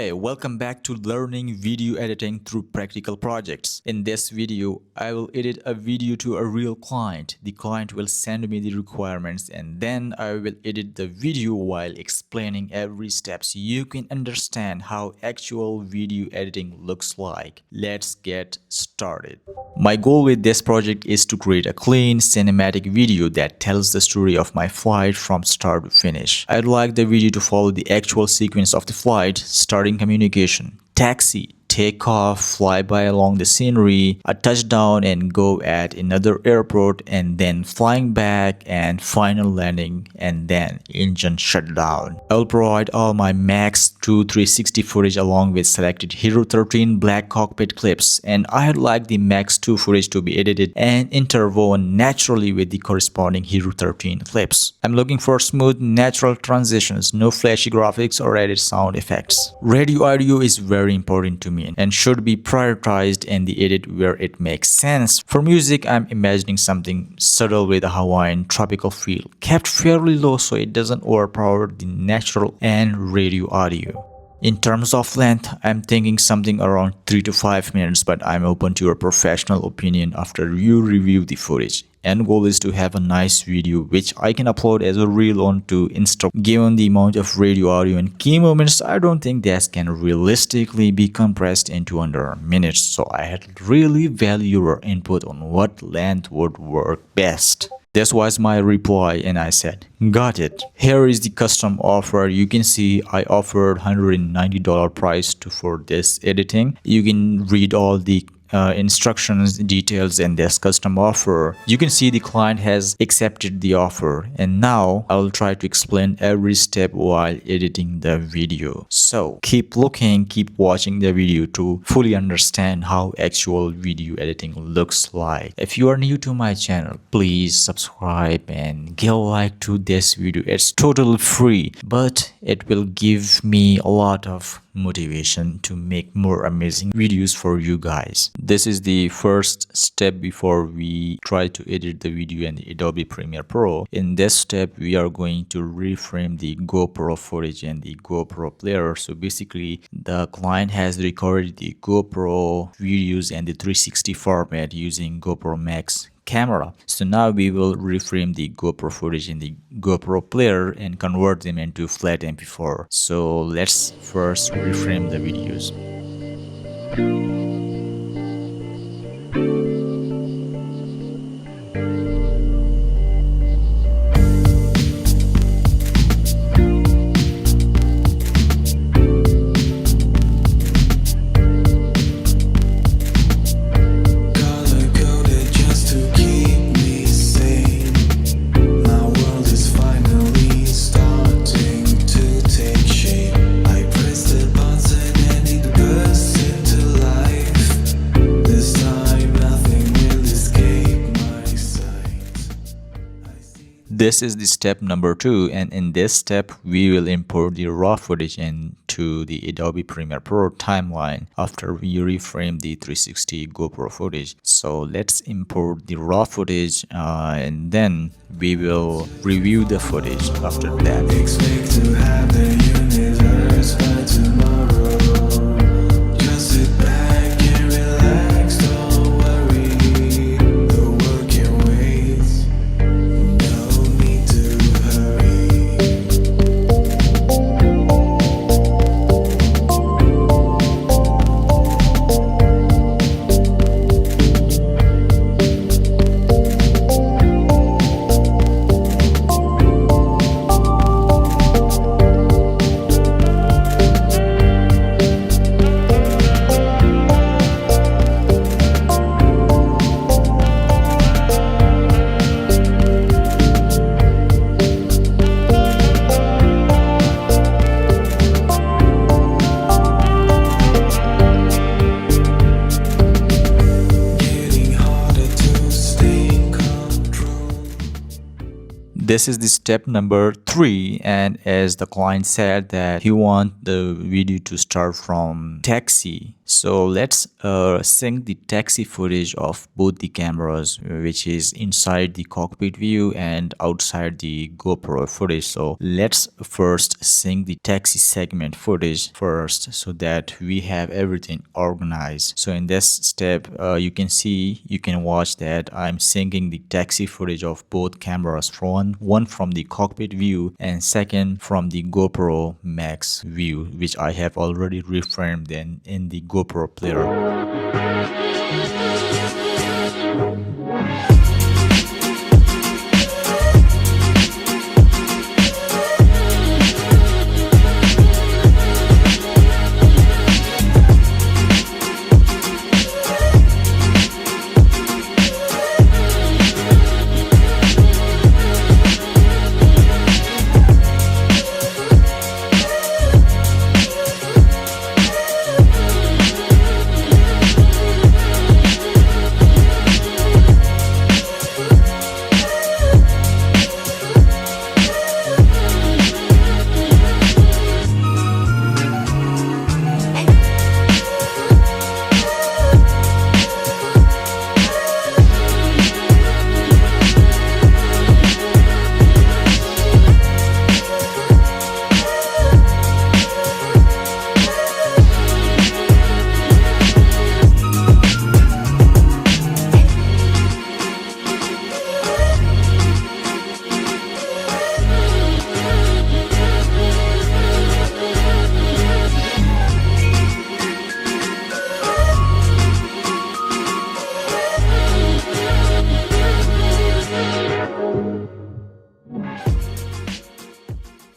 Hey, welcome back to learning video editing through practical projects. In this video, I will edit a video to a real client. The client will send me the requirements and then I will edit the video while explaining every step so you can understand how actual video editing looks like. Let's get started. My goal with this project is to create a clean cinematic video that tells the story of my flight from start to finish. I'd like the video to follow the actual sequence of the flight, starting communication, taxi, takeoff, flyby along the scenery, a touchdown and go at another airport, and then flying back and final landing, and then engine shutdown. I will provide all my MAX 2 360 footage along with selected Hero 13 black cockpit clips, and I'd like the MAX 2 footage to be edited and interwoven naturally with the corresponding Hero 13 clips. I'm looking for smooth, natural transitions, no flashy graphics or added sound effects. Radio audio is very important to me and should be prioritized in the edit where it makes sense. For music, I'm imagining something subtle with a Hawaiian tropical feel, kept fairly low so it doesn't overpower the natural and radio audio. In terms of length, I'm thinking something around 3 to 5 minutes, but I'm open to your professional opinion after you review the footage. End goal is to have a nice video which I can upload as a reel onto Instagram. Given the amount of radio audio and key moments, I don't think that can realistically be compressed into under a minute, so I had really value your input on what length would work best. This was my reply and I said, got it. Here is the custom offer. You can see I offered $190 price for this editing. You can read all the instructions, details in this custom offer. You can see the client has accepted the offer, and now I will try to explain every step while editing the video. So keep looking, keep watching the video to fully understand how actual video editing looks like. If you are new to my channel, please subscribe and give a like to this video. It's totally free, but it will give me a lot of motivation to make more amazing videos for you guys. This is the first step before we try to edit the video in the Adobe Premiere Pro. In this step, we are going to reframe the GoPro footage and the GoPro player. So basically, the client has recorded the GoPro videos and the 360 format using GoPro MAX camera. So now we will reframe the GoPro footage in the GoPro player and convert them into flat MP4. So let's first reframe the videos. This is the step number 2, and in this step we will import the raw footage into the Adobe Premiere Pro timeline after we reframe the 360 GoPro footage. So let's import the raw footage and then we will review the footage after that. Expect to have the universe by tomorrow. Just sit back and relax, don't worry. The world can wait. This is the step number 3, and as the client said that he wants the video to start from taxi, so let's sync the taxi footage of both the cameras, which is inside the cockpit view and outside the GoPro footage. So let's first sync the taxi segment footage first so that we have everything organized. So in this step, you can watch that I'm syncing the taxi footage of both cameras, one from the cockpit view and second from the GoPro MAX view, which I have already reframed in the GoPro player.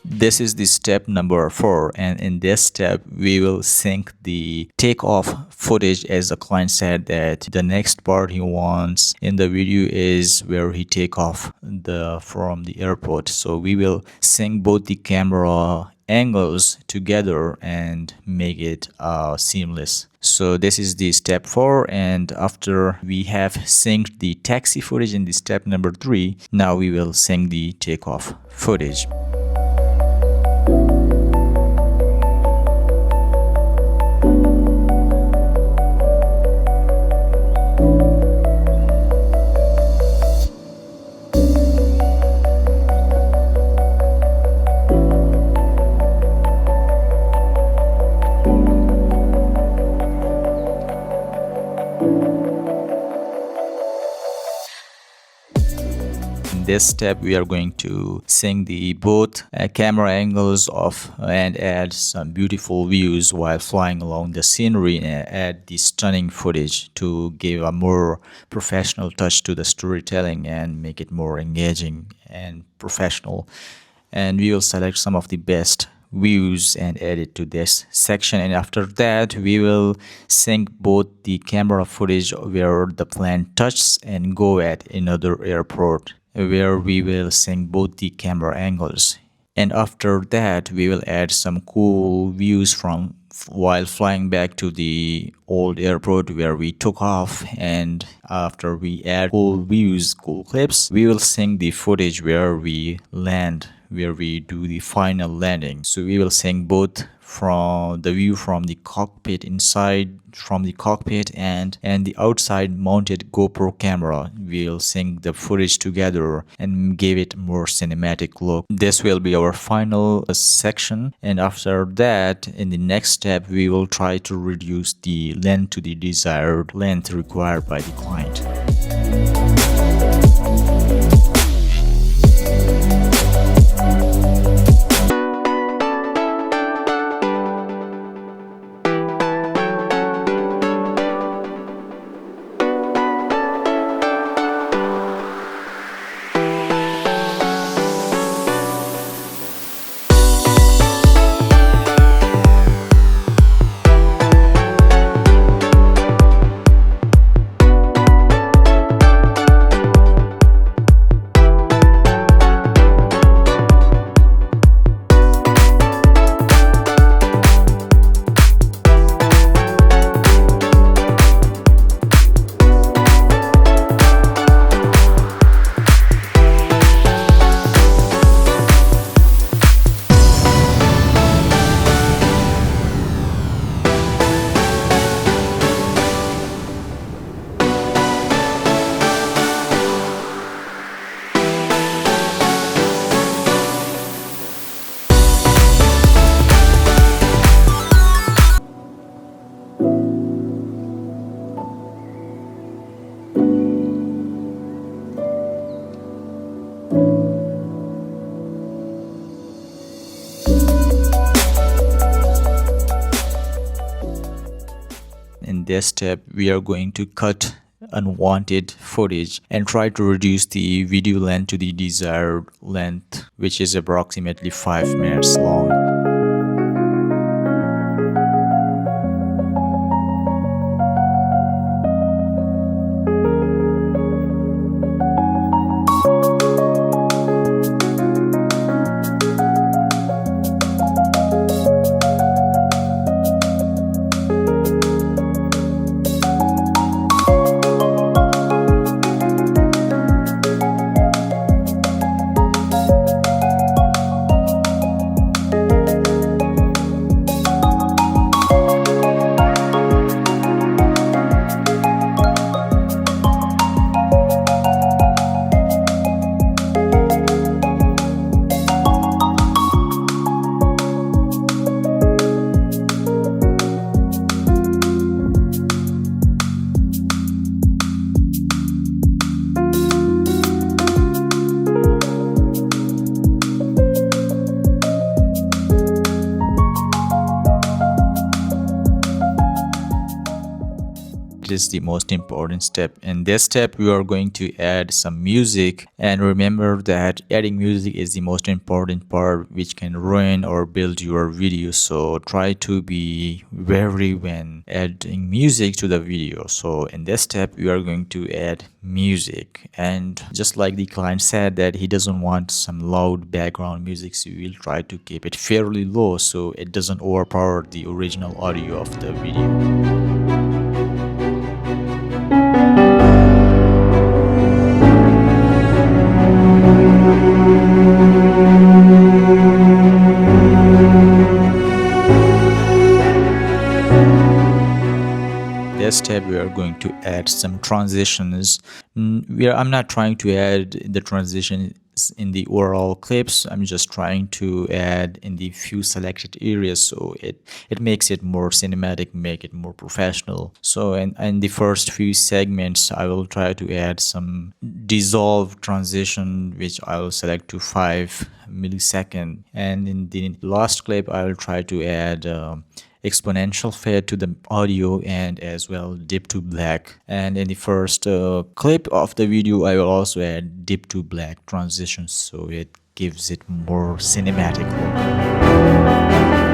This is the step number 4, and in this step we will sync the takeoff footage, as the client said that the next part he wants in the video is where he take off from the airport. So we will sync both the camera angles together and make it seamless. So this is the step 4, and after we have synced the taxi footage in the step number 3, now we will sync the takeoff footage. This step we are going to sync the both camera angles of and add some beautiful views while flying along the scenery, and add the stunning footage to give a more professional touch to the storytelling and make it more engaging and professional. And we will select some of the best views and add it to this section, and after that we will sync both the camera footage where the plane touches and go at another airport, where we will sync both the camera angles. And after that we will add some cool views from while flying back to the old airport where we took off, and after we add cool views, cool clips, we will sync the footage where we land, where we do the final landing. So we will sync both from the view from the cockpit, inside from the cockpit, and the outside mounted GoPro camera. We'll sync the footage together and give it more cinematic look. This will be our final section, and after that in the next step we will try to reduce the length to the desired length required by the client. In this step, we are going to cut unwanted footage and try to reduce the video length to the desired length, which is approximately 5 minutes long. Is the most important step. In this step, we are going to add some music, and remember that adding music is the most important part, which can ruin or build your video. So try to be wary when adding music to the video. So in this step, we are going to add music, and just like the client said that he doesn't want some loud background music, so we'll try to keep it fairly low so it doesn't overpower the original audio of the video. This step, we are going to add some transitions. I'm not trying to add the transitions in the overall clips. I'm just trying to add in the few selected areas, so it makes it more cinematic, make it more professional. So in the first few segments, I will try to add some dissolve transition, which I will select to 5 milliseconds, and in the last clip I will try to add exponential fade to the audio and as well dip to black. And in the first clip of the video, I will also add dip to black transitions, so it gives it more cinematic look.